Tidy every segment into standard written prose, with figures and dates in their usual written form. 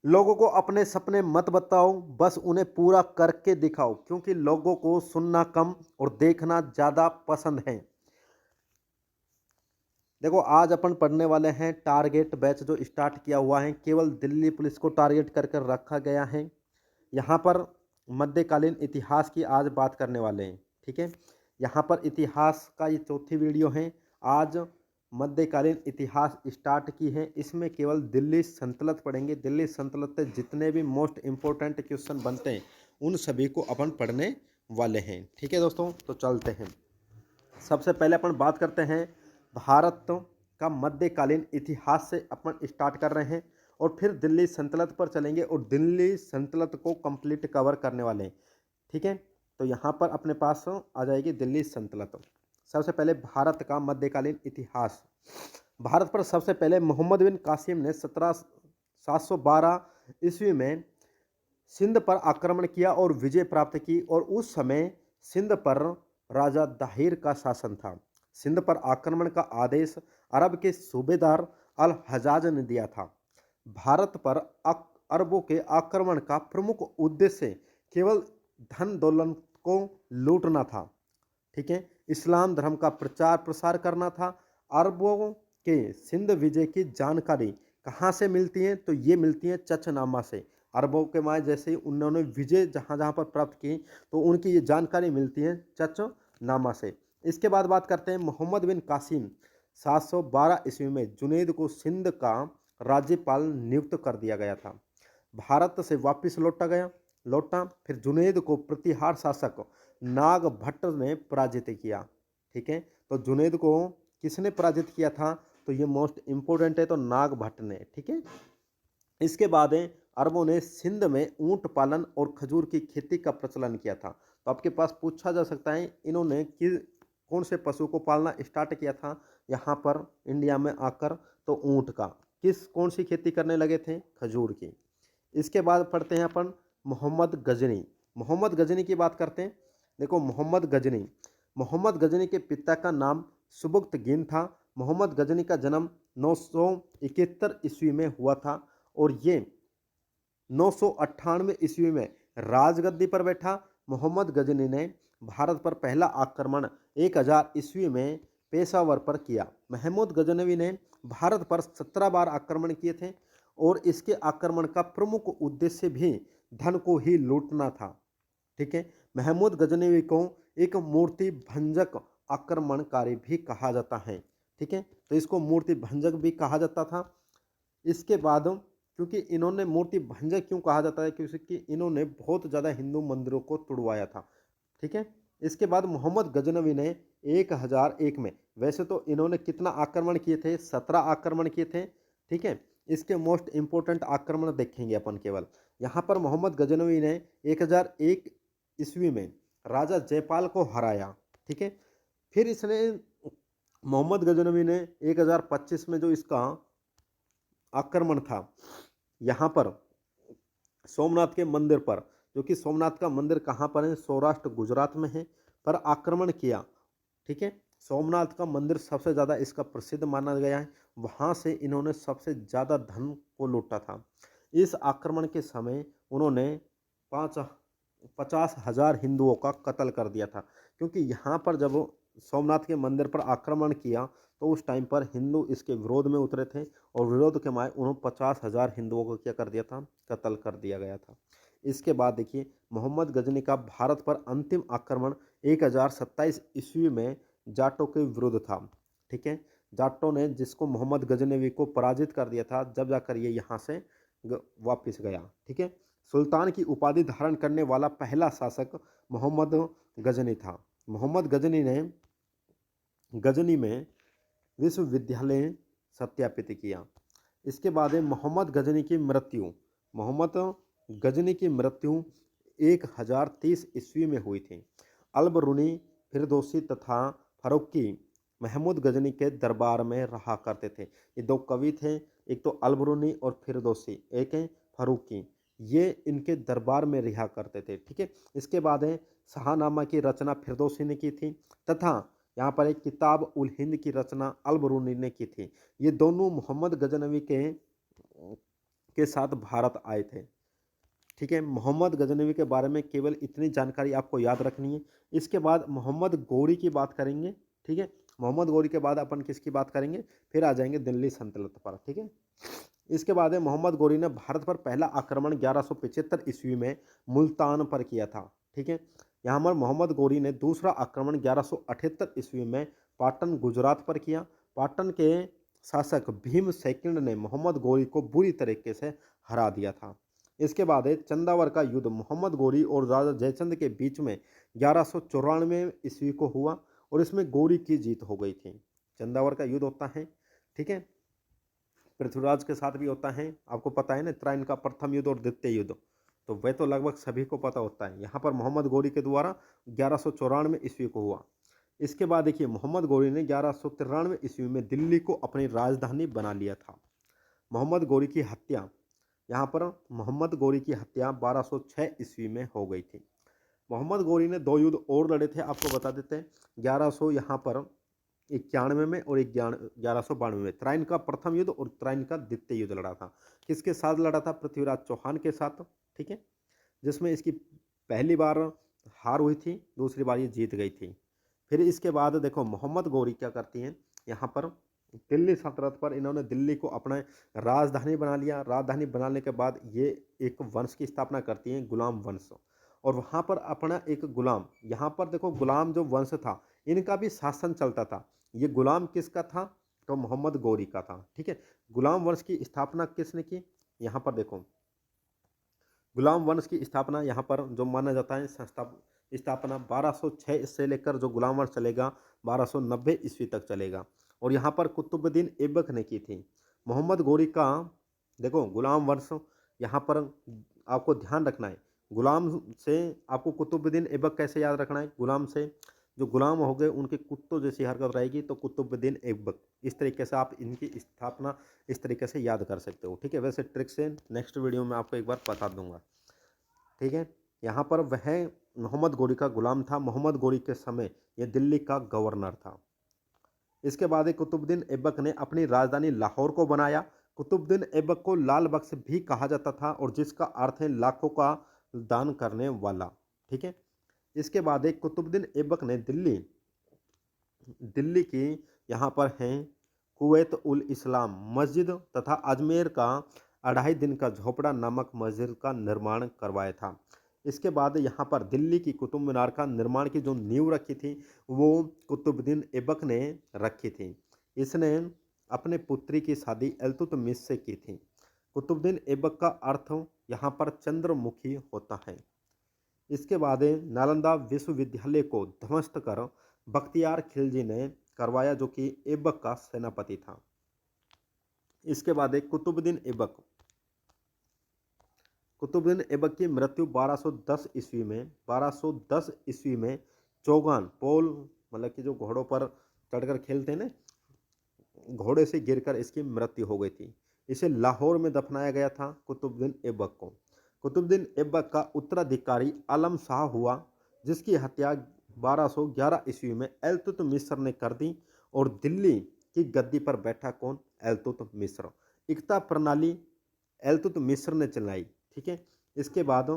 लोगों को अपने सपने मत बताओ, बस उन्हें पूरा करके दिखाओ, क्योंकि लोगों को सुनना कम और देखना ज़्यादा पसंद है। देखो, आज अपन पढ़ने वाले हैं टारगेट बैच जो स्टार्ट किया हुआ है, केवल दिल्ली पुलिस को टारगेट कर कर रखा गया है। यहाँ पर मध्यकालीन इतिहास की आज बात करने वाले हैं, ठीक है। यहाँ पर इतिहास का ये चौथी वीडियो है। आज मध्यकालीन इतिहास स्टार्ट की है, इसमें केवल दिल्ली सल्तनत पढ़ेंगे। दिल्ली सल्तनत से जितने भी मोस्ट इम्पोर्टेंट क्वेश्चन बनते हैं उन सभी को अपन पढ़ने वाले हैं, ठीक है दोस्तों। तो चलते हैं। सबसे पहले अपन बात करते हैं भारत का मध्यकालीन इतिहास से अपन स्टार्ट कर रहे हैं और फिर दिल्ली सल्तनत पर चलेंगे और दिल्ली सल्तनत को कंप्लीट कवर करने वाले हैं, ठीक है। तो यहाँ पर अपने पास आ जाएगी दिल्ली सल्तनत। सबसे पहले भारत का मध्यकालीन इतिहास। भारत पर सबसे पहले मोहम्मद बिन कासिम ने 712 ईस्वी में सिंध पर आक्रमण किया और विजय प्राप्त की, और उस समय सिंध पर राजा दाहिर का शासन था। सिंध पर आक्रमण का आदेश अरब के सूबेदार अल हजाज ने दिया था। भारत पर अरबों के आक्रमण का प्रमुख उद्देश्य केवल धन दौलत को लूटना था, ठीक है। इस्लाम धर्म का प्रचार प्रसार करना था। अरबों के सिंध विजय की जानकारी कहाँ से मिलती है? तो ये मिलती है चचनामा से। अरबों के माए जैसे ही उन्होंने विजय जहाँ जहाँ पर प्राप्त की, तो उनकी ये जानकारी मिलती है चचनामा से। इसके बाद बात करते हैं मोहम्मद बिन कासिम। 712 ईस्वी में जुनैद को सिंध का राज्यपाल नियुक्त कर दिया गया था। भारत से वापस लौटा। फिर जुनैद को प्रतिहार शासक नाग भट्ट ने पराजित किया, ठीक है। तो जुनैद को किसने पराजित किया था? तो ये मोस्ट इंपोर्टेंट है, तो नाग भट्ट ने, ठीक है। इसके बाद अरबों ने सिंध में ऊंट पालन और खजूर की खेती का प्रचलन किया था। तो आपके पास पूछा जा सकता है इन्होंने कौन से पशु को पालना स्टार्ट किया था यहाँ पर इंडिया में आकर? तो ऊंट का। कौन सी खेती करने लगे थे? खजूर की। इसके बाद पढ़ते हैं अपन मोहम्मद गजनी। मोहम्मद गजनी की बात करते हैं। देखो, मोहम्मद गजनी के पिता का नाम सुबुक्तगीन था। मोहम्मद गजनी का जन्म 971 ईस्वी में हुआ था और ये 998 ईस्वी में राजगद्दी पर बैठा। मोहम्मद गजनी ने भारत पर पहला आक्रमण 1000 ईस्वी में पेशावर पर किया। महमूद गजनवी ने भारत पर 17 बार आक्रमण किए थे और इसके आक्रमण का प्रमुख उद्देश्य भी धन को ही लूटना था, ठीक है। महमूद गजनवी को एक मूर्ति भंजक आक्रमणकारी भी कहा जाता है, ठीक है। तो इसको मूर्ति भंजक भी कहा जाता था। इसके बाद क्योंकि इन्होंने मूर्ति भंजक क्यों कहा जाता है? क्योंकि इन्होंने बहुत ज़्यादा हिंदू मंदिरों को तुड़वाया था, ठीक है। इसके बाद मोहम्मद गजनवी ने 1001 में, वैसे तो इन्होंने कितना आक्रमण किए थे? 17 आक्रमण किए थे, ठीक है। इसके मोस्ट इंपोर्टेंट आक्रमण देखेंगे अपन केवल। यहाँ पर मोहम्मद गजनवी ने 1001 ईस्वी में राजा जयपाल को हराया, ठीक है। फिर इसने मोहम्मद गजनवी ने 1025 में जो इसका आक्रमण था यहाँ पर सोमनाथ के मंदिर पर, जो कि सोमनाथ का मंदिर कहाँ पर है? सौराष्ट्र गुजरात में है, पर आक्रमण किया, ठीक है। सोमनाथ का मंदिर सबसे ज़्यादा इसका प्रसिद्ध माना गया है। वहाँ से इन्होंने सबसे ज़्यादा धन को लूटा था। इस आक्रमण के समय उन्होंने 50,000 हिंदुओं का कत्ल कर दिया था, क्योंकि यहाँ पर जब सोमनाथ के मंदिर पर आक्रमण किया तो उस टाइम पर हिंदू इसके विरोध में उतरे थे और विरोध के मारे उन्होंने 50,000 हिंदुओं को क्या कर दिया था? कत्ल कर दिया गया था। इसके बाद देखिए, मोहम्मद गजनी का भारत पर अंतिम आक्रमण 1027 ईस्वी में जाटों के विरुद्ध था, ठीक है। जाटों ने जिसको मोहम्मद गजनवी को पराजित कर दिया था, जब जाकर ये यहाँ से वापस गया, ठीक है। सुल्तान की उपाधि धारण करने वाला पहला शासक मोहम्मद गजनी था। मोहम्मद गजनी ने गजनी में विश्वविद्यालय सत्यापित किया। इसके बाद है मोहम्मद गजनी की मृत्यु। मोहम्मद गजनी की मृत्यु 1030 ईस्वी में हुई थी। अलबरूनी, फिरदौसी तथा फरूकी महमूद गजनी के दरबार में रहा करते थे। ये दो कवि थे, एक तो अलबरूनी और फिरदौसी, एक है फरूकी। ये इनके दरबार में रहा करते थे, ठीक है। इसके बाद है शाहनामा की रचना फिरदौसी ने की थी तथा यहाँ पर एक किताब उल हिंद की रचना अलबरूनी ने की थी। ये दोनों मोहम्मद गजनवी के के साथ भारत आए थे। ठीक है, मोहम्मद गजनवी के बारे में केवल इतनी जानकारी आपको याद रखनी है। इसके बाद मोहम्मद गौरी की बात करेंगे। ठीक है, मोहम्मद गौरी के बाद अपन किसकी बात करेंगे, फिर आ जाएंगे दिल्ली सल्तनत पर। ठीक है, इसके बाद है मोहम्मद गौरी ने भारत पर पहला आक्रमण 1175 ईस्वी में मुल्तान पर किया था। ठीक है, यहाँ पर मोहम्मद गौरी ने दूसरा आक्रमण 1178 ईस्वी में पाटन गुजरात पर किया। पाटन के शासक भीम सेकंड ने मोहम्मद गौरी को बुरी तरीके से हरा दिया था। इसके बाद है चंदावर का युद्ध मोहम्मद गौरी और राजा जयचंद के बीच में 1194 ईस्वी को हुआ और इसमें गौरी की जीत हो गई थी। चंदावर का युद्ध होता है, ठीक है, पृथ्वीराज के साथ भी होता है। आपको पता है ना, त्राइन का प्रथम युद्ध और द्वितीय युद्ध, तो वह तो लगभग सभी को पता होता है। यहाँ पर मोहम्मद गौरी के द्वारा 1194 ईस्वी को हुआ। इसके बाद देखिए मोहम्मद गौरी ने 1193 ईस्वी में दिल्ली को अपनी राजधानी बना लिया था। मोहम्मद गौरी की हत्या, यहाँ पर मोहम्मद गौरी की हत्या 1206 ईस्वी में हो गई थी। मोहम्मद गौरी ने 2 युद्ध और लड़े थे, आपको बता देते हैं। 1100 यहाँ पर 91 में और 1192 में त्राइन का प्रथम युद्ध और त्राइन का द्वितीय युद्ध लड़ा था। किसके साथ लड़ा था, पृथ्वीराज चौहान के साथ। ठीक है, जिसमें इसकी पहली बार हार हुई थी, दूसरी बार ये जीत गई थी। फिर इसके बाद देखो मोहम्मद गौरी क्या करती हैं, यहाँ पर दिल्ली सल्तनत पर इन्होंने दिल्ली को अपना राजधानी बना लिया। राजधानी बनाने के बाद ये एक वंश की स्थापना करती हैं, गुलाम वंश, और वहाँ पर अपना एक गुलाम, यहाँ पर देखो गुलाम जो वंश था इनका भी शासन चलता था। ये गुलाम किसका था, तो मोहम्मद गौरी का था। ठीक है, गुलाम वंश की स्थापना किसने की, यहाँ पर देखो गुलाम वंश की स्थापना यहाँ पर जो माना जाता है स्थापना 1206 से लेकर जो गुलाम वंश चलेगा 1290 ईस्वी तक चलेगा, और यहाँ पर कुतुबुद्दीन ऐबक ने की थी। मोहम्मद गौरी का देखो गुलाम वंश, यहाँ पर आपको ध्यान रखना है, गुलाम से आपको कुतुबुद्दीन ऐबक कैसे याद रखना है, गुलाम से जो गुलाम हो गए उनके कुत्तों जैसी हरकत रहेगी तो कुतुबुद्दीन ऐबक, इस तरीके से आप इनकी स्थापना इस तरीके से याद कर सकते हो। ठीक है, वैसे ट्रिक से नेक्स्ट वीडियो में आपको एक बार बता दूंगा। ठीक है, यहाँ पर वह मोहम्मद गौरी का गुलाम था। मोहम्मद गौरी के समय यह दिल्ली का गवर्नर था। इसके बाद कुतुबुद्दीन ऐबक ने अपनी राजधानी लाहौर को बनाया। कुतुबुद्दीन ऐबक को लाल बख्श भी कहा जाता था, और जिसका अर्थ है लाखों का दान करने वाला। ठीक है, इसके बाद कुतुबुद्दीन ऐबक ने दिल्ली की यहाँ पर हैं कुवैत उल इस्लाम मस्जिद तथा अजमेर का 2.5 दिन का झोपड़ा नामक मस्जिद का निर्माण करवाया था। इसके बाद यहाँ पर दिल्ली की कुतुब मीनार का निर्माण की जो नींव रखी थी वो कुतुबुद्दीन ऐबक ने रखी थी। इसने अपने पुत्री की शादी इल्तुतमिश से की थी। कुतुबुद्दीन ऐबक का अर्थ यहाँ पर चंद्रमुखी होता है। इसके बाद नालंदा विश्वविद्यालय को ध्वस्त कर बख्तियार खिलजी ने करवाया, जो कि ऐबक का सेनापति था। इसके बाद कुतुबुद्दीन ऐबक की मृत्यु 1210 ईस्वी में चौगान पोल, मतलब कि जो घोड़ों पर चढ़कर खेलते हैं ना, घोड़े से गिरकर इसकी मृत्यु हो गई थी। इसे लाहौर में दफनाया गया था कुतुबुद्दीन ऐबक को। कुतुबुद्दीन ऐबक का उत्तराधिकारी आलम शाह हुआ, जिसकी हत्या 1211 ईस्वी में इल्तुतमिश ने कर दी, और दिल्ली की गद्दी पर बैठा कौन, इल्तुतमिश। इक्ता प्रणाली इल्तुतमिश ने चलाई। ठीक है, इसके बाद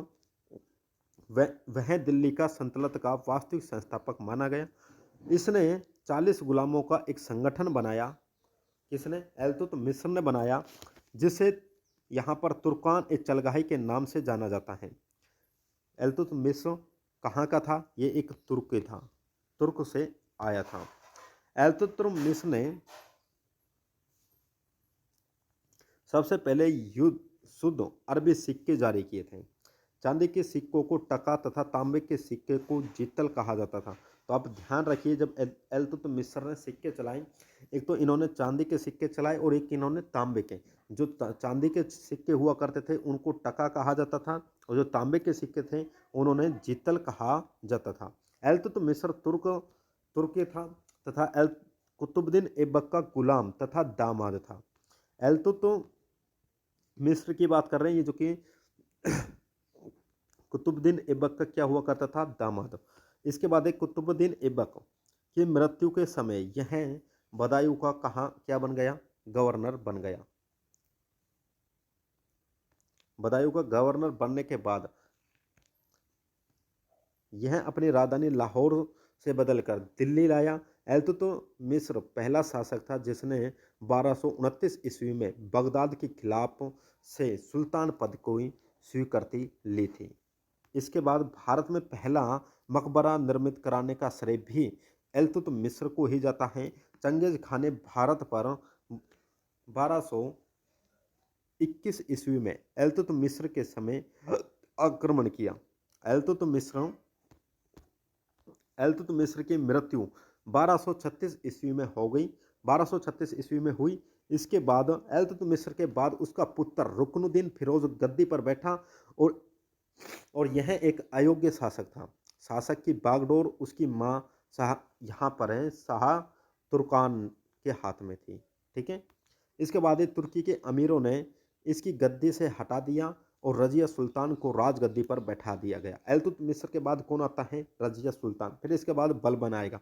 वह दिल्ली का सल्तनत का वास्तविक संस्थापक माना गया। इसने 40 गुलामों का एक संगठन बनाया। किसने, इल्तुतमिश ने बनाया, जिसे यहाँ पर तुर्कान ए चलगाही के नाम से जाना जाता है। इल्तुतमिश कहाँ का था, ये एक तुर्क था, तुर्क से आया था। इल्तुतमिश ने सबसे पहले शुद्ध अरबी सिक्के जारी किए थे। चांदी के सिक्कों को टका तथा तांबे के सिक्के को जीतल कहा जाता था। तो आप ध्यान रखिए, जब इल्तुतमिश ने सिक्के चलाए, एक तो इन्होंने चांदी के सिक्के चलाए और एक इन्होंने तांबे के। जो चांदी के सिक्के हुआ करते थे उनको टका कहा जाता था, और जो तांबे के सिक्के थे उन्होंने जीतल कहा जाता था। इल्तुतमिश तुर्की था तथा कुतुबुद्दीन ऐबक का गुलाम तथा दामाद था। इल्तुतमिश की बात कर रहे हैं, ये जो कि कुतुबुद्दीन ऐबक का क्या हुआ करता था, दामाद। इसके बाद कुतुबुद्दीन ऐबक की मृत्यु के समय यह बदायूं का क्या बन गया, गवर्नर बन गया। बदायूं का गवर्नर बनने के बाद यह अपनी राजधानी लाहौर से बदलकर दिल्ली लाया। इल्तुतमिश पहला शासक था जिसने 1229 ईस्वी में बगदाद के खिलाफ से सुल्तान पद को स्वीकृति ली थी। इसके बाद भारत में पहला मकबरा निर्मित कराने का श्रेय भी इल्तुतमिश को ही जाता है। चंगेज खान ने भारत पर 1221 ईस्वी में इल्तुतमिश के समय आक्रमण किया। इल्तुतमिश की मृत्यु 1236 ईस्वी में हो गई 1236 ईस्वी में हुई। इसके बाद इल्तुतमिश के बाद उसका पुत्र रुकनुद्दीन फिरोज गद्दी पर बैठा और यह एक अयोग्य शासक था। शासक की बागडोर उसकी माँ यहाँ पर है शाह तुर्कान के हाथ में थी। ठीक है, इसके बाद तुर्की के अमीरों ने इसकी गद्दी से हटा दिया और रजिया सुल्तान को राजगद्दी पर बैठा दिया गया। इल्तुतमिश के बाद कौन आता है? रजिया सुल्तान। फिर इसके बाद बलबन आएगा।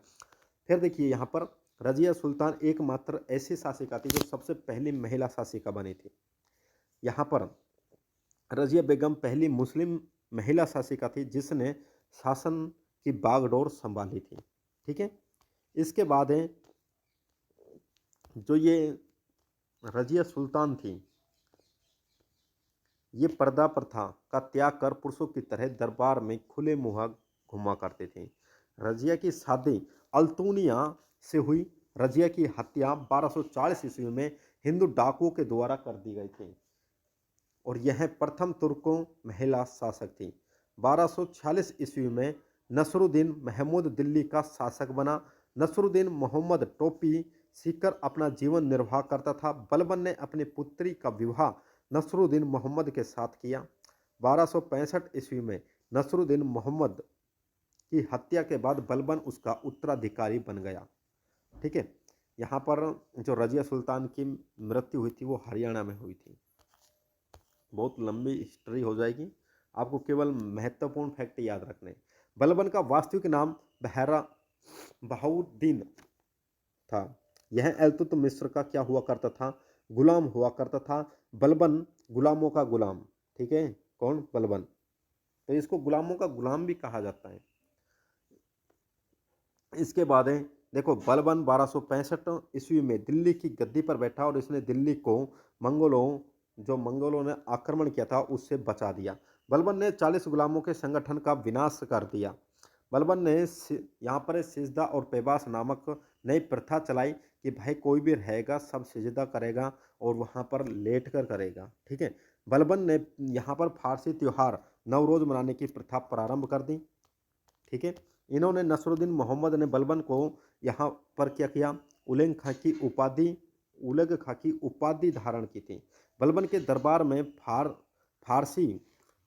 फिर देखिए यहाँ पर रजिया सुल्तान एकमात्र ऐसी शासिका थी जो सबसे पहली महिला शासिका बनी थी। यहाँ पर रजिया बेगम पहली मुस्लिम महिला शासिका थी जिसने शासन की बागडोर संभाली थी। ठीक है, इसके बाद है जो ये रजिया सुल्तान थी, ये पर्दा प्रथा का त्याग कर पुरुषों की तरह दरबार में खुले मुँह घुमा करते थे। रजिया की शादी अल्तुनिया से हुई। रजिया की हत्या 1240 ईस्वी में हिंदू डाकुओं के द्वारा कर दी गई थी और यह प्रथम तुर्कों महिला शासक थी। 1246 ईस्वी में नसरुद्दीन महमूद दिल्ली का शासक बना। नसरुद्दीन मोहम्मद टोपी सीकर अपना जीवन निर्वाह करता था। बलबन ने अपनी पुत्री का विवाह नसरुद्दीन मोहम्मद के साथ किया। 1265 ईस्वी में नसरुद्दीन मोहम्मद की हत्या के बाद बलबन उसका उत्तराधिकारी बन गया। ठीक है, यहाँ पर जो रजिया सुल्तान की मृत्यु हुई थी वो हरियाणा में हुई थी। बहुत लंबी हिस्ट्री हो जाएगी, आपको केवल महत्वपूर्ण फैक्ट याद रखने। बलबन का वास्तविक नाम बहाउद्दीन था। यह इल्तुतमिश का क्या हुआ करता था? गुलाम हुआ करता था। बलबन गुलामों का गुलाम। ठीक है, कौन? बलबन। तो इसको गुलामों का गुलाम भी कहा जाता है। इसके बाद है देखो, बलबन 1265 ईस्वी में दिल्ली की गद्दी पर बैठा और इसने दिल्ली को मंगोलों ने आक्रमण किया था उससे बचा दिया। बलबन ने 40 गुलामों के संगठन का विनाश कर दिया। बलबन ने यहाँ पर सिजदा और पेबास नामक नई प्रथा चलाई कि भाई कोई भी रहेगा सब सिजदा करेगा और वहाँ पर लेट कर करेगा। ठीक है, बलबन ने यहाँ पर फारसी त्यौहार नवरोज मनाने की प्रथा प्रारंभ कर दी। ठीक है, इन्होंने नसरुद्दीन मोहम्मद ने बलबन को यहाँ पर क्या किया? उलग खां की उपाधि धारण की थी। बलबन के दरबार में फारसी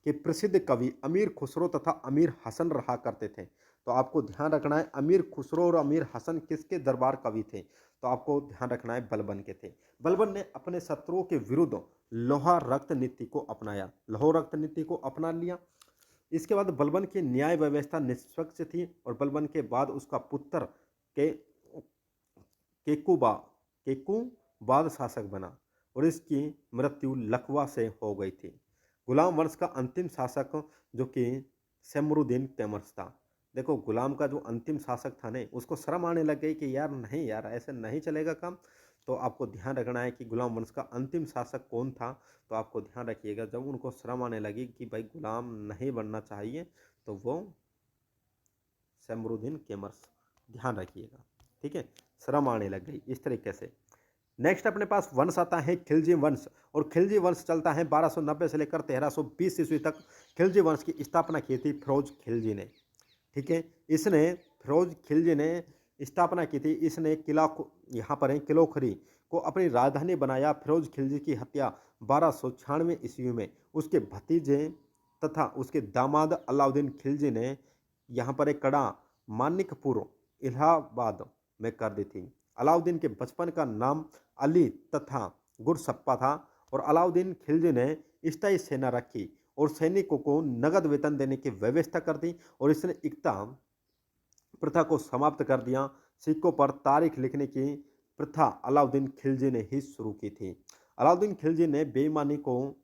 के प्रसिद्ध कवि अमीर खुसरो तथा अमीर हसन रहा करते थे। तो आपको ध्यान रखना है अमीर खुसरो और अमीर हसन किसके दरबार कवि थे? तो आपको ध्यान रखना है बलबन के थे। बलबन ने अपने शत्रुओं के विरुद्ध लोहा रक्त नीति को अपनाया, लोहा रक्त नीति को अपना लिया। इसके बाद बलबन की न्याय व्यवस्था निष्पक्ष थी और बलबन के बाद उसका पुत्र केकूबाद शासक बना और इसकी मृत्यु लखवा से हो गई थी। गुलाम वंश का अंतिम शासक जो कि शमरुद्दीन कैमर्स था। देखो, गुलाम का जो अंतिम शासक था ना, उसको शर्म आने लग गई कि यार नहीं यार ऐसे नहीं चलेगा काम। तो आपको ध्यान रखना है कि गुलाम वंश का अंतिम शासक कौन था। तो आपको ध्यान रखिएगा, जब उनको शर्म आने लगी कि भाई गुलाम नहीं बनना चाहिए तो वो शमरुद्दीन कैमर्स, ध्यान रखिएगा। ठीक है, शर्म आने लग गई इस तरीके से। नेक्स्ट अपने पास वंश आता है खिलजी वंश और खिलजी वंश चलता है 1290 से लेकर 1320 ईस्वी तक। खिलजी वंश की स्थापना की थी फिरोज खिलजी ने। ठीक है, फिरोज खिलजी ने स्थापना की थी। इसने यहाँ पर है किलोखरी को अपनी राजधानी बनाया। फिरोज खिलजी की हत्या 1296 ईस्वी में उसके भतीजे तथा उसके दामाद अलाउद्दीन खिलजी ने यहाँ पर एक कड़ा मानिकपुर इलाहाबाद में कर दी थी। अलाउद्दीन के बचपन का नाम अली तथा गुरसप्पा था और अलाउद्दीन खिलजी ने स्थायी सेना रखी और सैनिकों को नगद वेतन देने की व्यवस्था कर दी और इसने एकता प्रथा को समाप्त कर दिया। सिक्कों पर तारीख लिखने की प्रथा अलाउद्दीन खिलजी ने ही शुरू की थी। अलाउद्दीन खिलजी ने बेईमानी को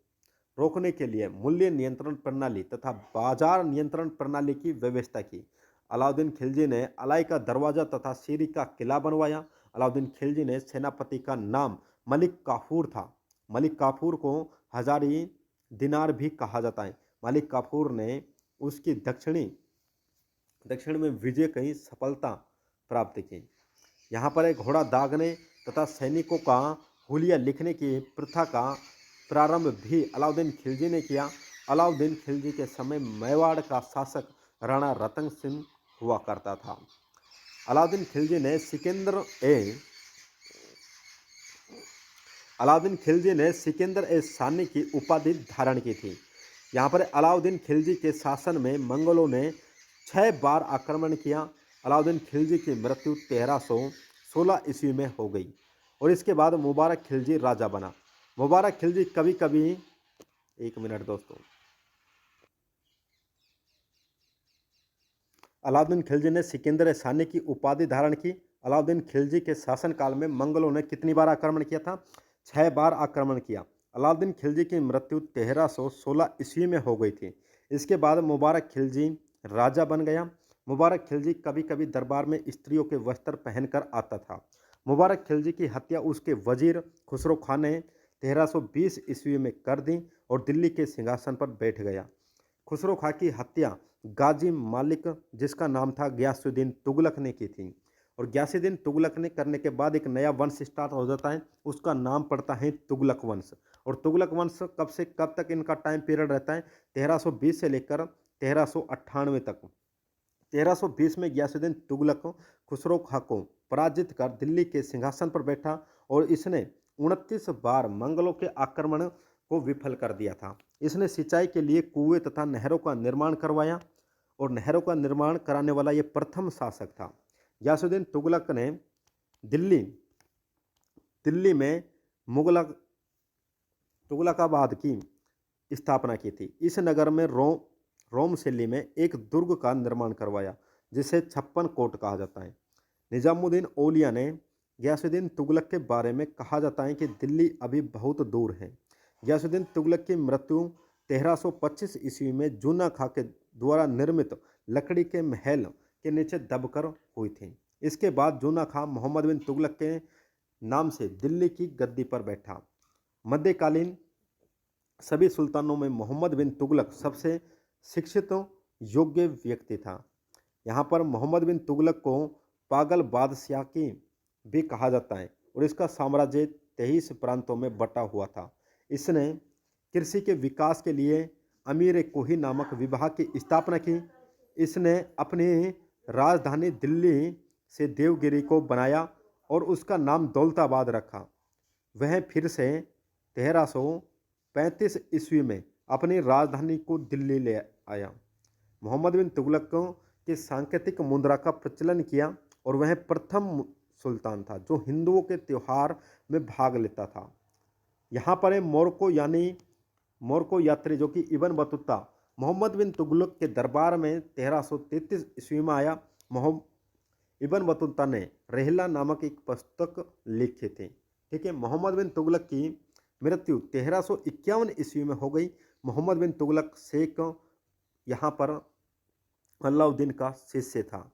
रोकने के लिए मूल्य नियंत्रण प्रणाली तथा बाजार नियंत्रण प्रणाली की व्यवस्था की। अलाउद्दीन खिलजी ने अलाई का दरवाजा तथा सीरी का किला बनवाया। अलाउद्दीन खिलजी ने सेनापति का नाम मलिक काफूर था। मलिक काफूर को हजारी दिनार भी कहा जाता है। मलिक काफूर ने उसकी दक्षिण में विजय कई सफलता प्राप्त की। यहाँ पर एक घोड़ा दागने तथा सैनिकों का हुलिया लिखने की प्रथा का प्रारंभ भी अलाउद्दीन खिलजी ने किया। अलाउद्दीन खिलजी के समय मेवाड़ का शासक राणा रतन सिंह हुआ करता था। अलाउद्दीन खिलजी ने सिकंदर ए सानी की उपाधि धारण की थी। यहाँ पर अलाउद्दीन खिलजी के शासन में मंगलों ने 6 बार आक्रमण किया। अलाउद्दीन खिलजी की मृत्यु 1316 ईस्वी में हो गई और इसके बाद मुबारक खिलजी राजा बना। मुबारक खिलजी कभी कभी, एक मिनट दोस्तों, अलाउद्दीन खिलजी ने सिकंदर सानी की उपाधि धारण की। अलाउद्दीन खिलजी के शासनकाल में मंगलों ने कितनी बार आक्रमण किया था? 6 बार आक्रमण किया। अलाउद्दीन खिलजी की मृत्यु 1316 ईस्वी में हो गई थी। इसके बाद मुबारक खिलजी राजा बन गया। मुबारक खिलजी कभी कभी दरबार में स्त्रियों के वस्त्र पहनकर आता था। मुबारक खिलजी की हत्या उसके वजीर खुसरो खान ने 1320 ईस्वी में कर दी और दिल्ली के सिंहासन पर बैठ गया। खुसरो खां की हत्या गाजी मालिक, जिसका नाम था गयासुद्दीन तुगलक, ने की थी और गयासुद्दीन तुगलक ने करने के बाद एक नया वंश स्टार्ट हो जाता है, उसका नाम पड़ता है तुगलक वंश। और तुगलक वंश कब से कब तक इनका टाइम पीरियड रहता है? 1320 से लेकर 1398 तक। 1320 में गयासुद्दीन तुगलक खुसरो खां को पराजित कर दिल्ली के सिंहासन पर बैठा और इसने 29 बार मंगलों के आक्रमण को विफल कर दिया था। इसने सिंचाई के लिए कुएं तथा नहरों का निर्माण करवाया और नहरों का निर्माण कराने वाला ये प्रथम शासक था। गयासुद्दीन तुगलक ने दिल्ली में तुगलकाबाद की स्थापना की थी। इस नगर में रोम शैली में एक दुर्ग का निर्माण करवाया जिसे 56 कोट कहा जाता है। निजामुद्दीन औलिया ने गयासुद्दीन तुगलक के बारे में कहा जाता है कि दिल्ली अभी बहुत दूर है। गयासुद्दीन तुगलक की मृत्यु 1325 ईस्वी में जूना खां के द्वारा निर्मित लकड़ी के महल के नीचे दबकर हुई थी। इसके बाद जूना खां मोहम्मद बिन तुगलक के नाम से दिल्ली की गद्दी पर बैठा। मध्यकालीन सभी सुल्तानों में मोहम्मद बिन तुगलक सबसे शिक्षित योग्य व्यक्ति था। यहाँ पर मोहम्मद बिन तुगलक को पागल बादशाह की भी कहा जाता है और इसका साम्राज्य 23 प्रांतों में बटा हुआ था। इसने कृषि के विकास के लिए अमीर कोही नामक विभाग की स्थापना की। इसने अपनी राजधानी दिल्ली से देवगिरी को बनाया और उसका नाम दौलताबाद रखा। वह फिर से 1335 ईस्वी में अपनी राजधानी को दिल्ली ले आया। मोहम्मद बिन तुगलक के सांकेतिक मुद्रा का प्रचलन किया और वह प्रथम सुल्तान था जो हिंदुओं के त्यौहार में भाग लेता था। यहाँ पर मोरको यात्री जो कि इब्न बतूता मोहम्मद बिन तुगलक के दरबार में 1333 ईस्वी में आया। इब्न बतूता ने रहला नामक एक पुस्तक लिखी थी। ठीक है, मोहम्मद बिन तुगलक की मृत्यु 1351 ईस्वी में हो गई। मोहम्मद बिन तुगलक शेख यहाँ पर अलाउद्दीन का शिष्य था।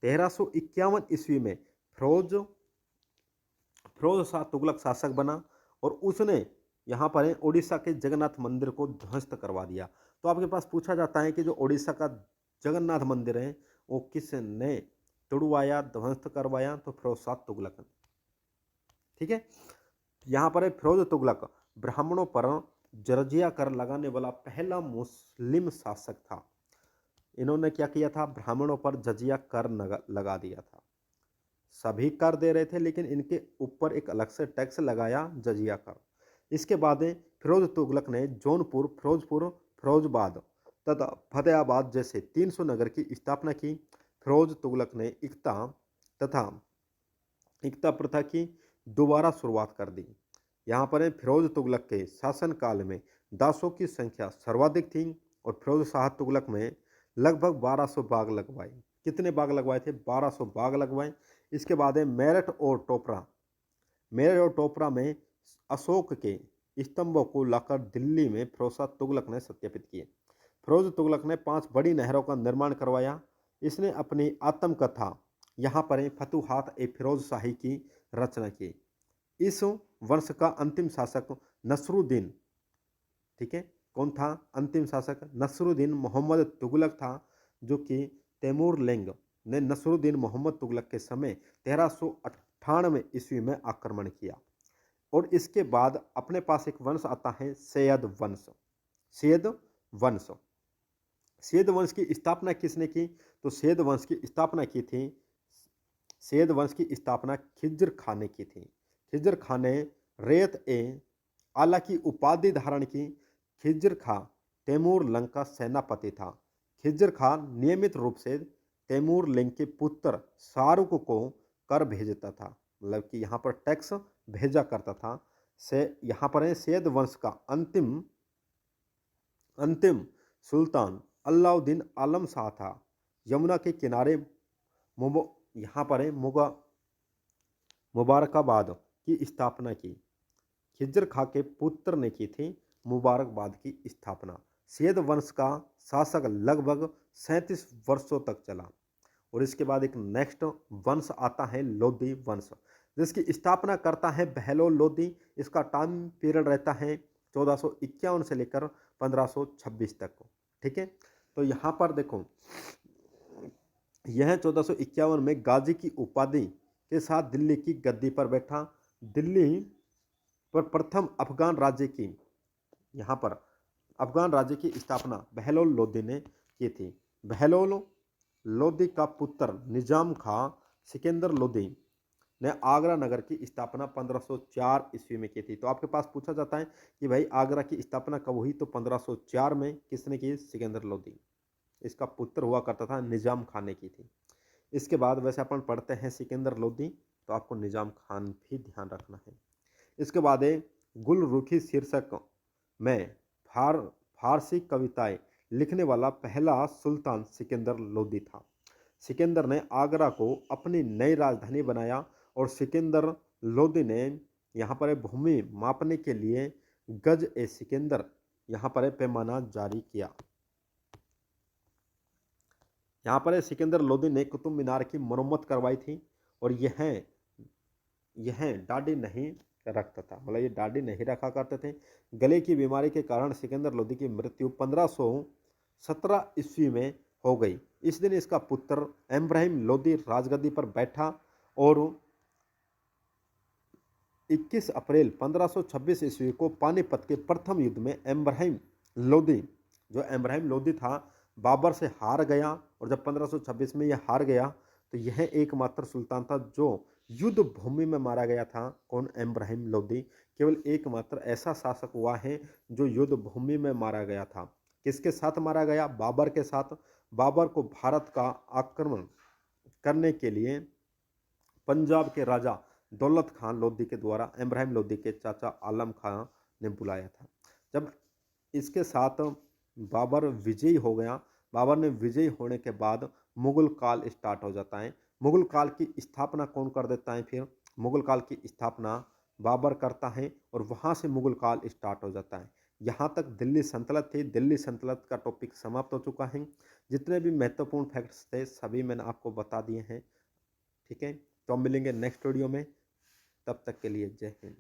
1351 ईस्वी में फिरोज शाह तुगलक शासक बना और उसने यहाँ पर उड़ीसा के जगन्नाथ मंदिर को ध्वस्त करवा दिया। तो आपके पास पूछा जाता है कि जो उड़ीसा का जगन्नाथ मंदिर है वो किसने तुड़वाया, ध्वस्त करवाया? तो फिरोज शाह तुगलक ने। ठीक है, यहाँ पर फिरोज तुगलक ब्राह्मणों पर जजिया कर लगाने वाला पहला मुस्लिम शासक था। इन्होंने क्या किया था? ब्राह्मणों पर जजिया कर लगा दिया था। सभी कर दे रहे थे लेकिन इनके ऊपर एक अलग से टैक्स लगाया, जजिया कर। इसके बाद फिरोज तुगलक ने जौनपुर, फिरोजपुर, फिरोजाबाद तथा फतेहाबाद जैसे 300 नगर की स्थापना की। फिरोज तुगलक ने इकता प्रथा की दोबारा शुरुआत कर दी। यहाँ पर फिरोज तुगलक के शासनकाल में दासों की संख्या सर्वाधिक थी और फिरोज शाह तुगलक में लगभग 1200 बाग लगवाए। कितने बाग लगवाए थे? 1200 बाग लगवाए। इसके बाद मेरठ और टोपरा में अशोक के स्तंभों को लाकर दिल्ली में फिरोज शाह तुगलक ने सत्यापित किए। फिरोज तुगलक ने 5 बड़ी नहरों का निर्माण करवाया। इसने अपनी आत्मकथा यहाँ पर फतुहात ए फिरोज शाही की रचना की। इस वंश का अंतिम शासक नसरुद्दीन, ठीक है, कौन था अंतिम शासक? नसरुद्दीन मोहम्मद तुगलक था, जो कि तैमूर लेंग ने नसरुद्दीन मोहम्मद तुगलक के समय 1398 ईस्वी में आक्रमण किया। और इसके बाद अपने पास एक वंश आता है सैयद वंश। सैयद वंश, सैयद वंश की स्थापना किसने की? तो सैयद वंश की स्थापना की थी, सैयद वंश की स्थापना खिज्र खान ने की थी। खिज्र खान ने रेत ए आला की उपाधि धारण की। खिज्र खान तैमूर लंग का सेनापति था। खिज्र खान नियमित रूप से तैमूर लंग के पुत्र शाहरुख को कर भेजता था, मतलब कि यहाँ पर टैक्स भेजा करता था। से यहाँ पर है सैयद वंश का अंतिम सुल्तान अलाउद्दीन आलम शाह था। यमुना के किनारे यहाँ पर है मुबारकाबाद की स्थापना की। खिज्र खां के पुत्र ने की थी मुबारकबाद की स्थापना। सैयद वंश का शासक लगभग 37 वर्षों तक चला। और इसके बाद एक नेक्स्ट वंश आता है लोधी वंश, जिसकी स्थापना करता है बहलोल लोधी। इसका टाइम पीरियड रहता है 1451 से लेकर 1526 तक। ठीक है, तो यहाँ पर देखो, यह 1451 में गाजी की उपाधि के साथ दिल्ली की गद्दी पर बैठा। दिल्ली पर प्रथम अफगान राज्य की, यहाँ पर अफगान राज्य की स्थापना बहलोल लोधी ने की थी। बहलोल लोधी का पुत्र निजाम खां सिकंदर लोधी ने आगरा नगर की स्थापना 1504 ईस्वी में की थी। तो आपके पास पूछा जाता है कि भाई आगरा की स्थापना कब हुई? तो 1504 में किसने की? सिकंदर लोधी। इसका पुत्र हुआ करता था, निजाम खान ने की थी। इसके बाद वैसे अपन पढ़ते हैं सिकंदर लोधी, तो आपको निजाम खान भी ध्यान रखना है। इसके बाद गुलरुखी शीर्षक में फारसी कविताएं लिखने वाला पहला सुल्तान सिकंदर लोधी था। सिकंदर ने आगरा को अपनी नई राजधानी बनाया और सिकंदर लोधी ने यहाँ पर भूमि मापने के लिए गज ए सिकंदर यहाँ पर पैमाना जारी किया। यहाँ पर सिकंदर लोधी ने कुतुब मीनार की मरम्मत करवाई थी और यह दाढ़ी नहीं रखता था, मतलब ये दाढ़ी नहीं रखा करते थे। गले की बीमारी के कारण सिकंदर लोधी की मृत्यु 1517 ईस्वी में हो गई। इस दिन इसका पुत्र इब्राहिम लोधी राजगद्दी पर बैठा और 21 अप्रैल 1526 ईस्वी को पानीपत के प्रथम युद्ध में इब्राहिम लोधी था, बाबर से हार गया। और जब 1526 में यह हार गया तो यह एकमात्र सुल्तान था जो युद्ध भूमि में मारा गया था। कौन? इब्राहिम लोधी। केवल एकमात्र ऐसा शासक हुआ है जो युद्ध भूमि में मारा गया था। किसके साथ मारा गया? बाबर के साथ। बाबर को भारत का आक्रमण करने के लिए पंजाब के राजा दौलत खान लोधी के द्वारा इब्राहिम लोधी के चाचा आलम खान ने बुलाया था। जब इसके साथ बाबर विजयी हो गया, बाबर ने विजयी होने के बाद मुगल काल स्टार्ट हो जाता है। मुगल काल की स्थापना कौन कर देता है? फिर मुगल काल की स्थापना बाबर करता है और वहाँ से मुगल काल स्टार्ट हो जाता है। यहाँ तक दिल्ली सल्तनत थी। दिल्ली सल्तनत का टॉपिक समाप्त हो चुका है। जितने भी महत्वपूर्ण फैक्ट्स थे सभी मैंने आपको बता दिए हैं। ठीक है, तो हम मिलेंगे नेक्स्ट वीडियो में। तब तक के लिए जय हिंद।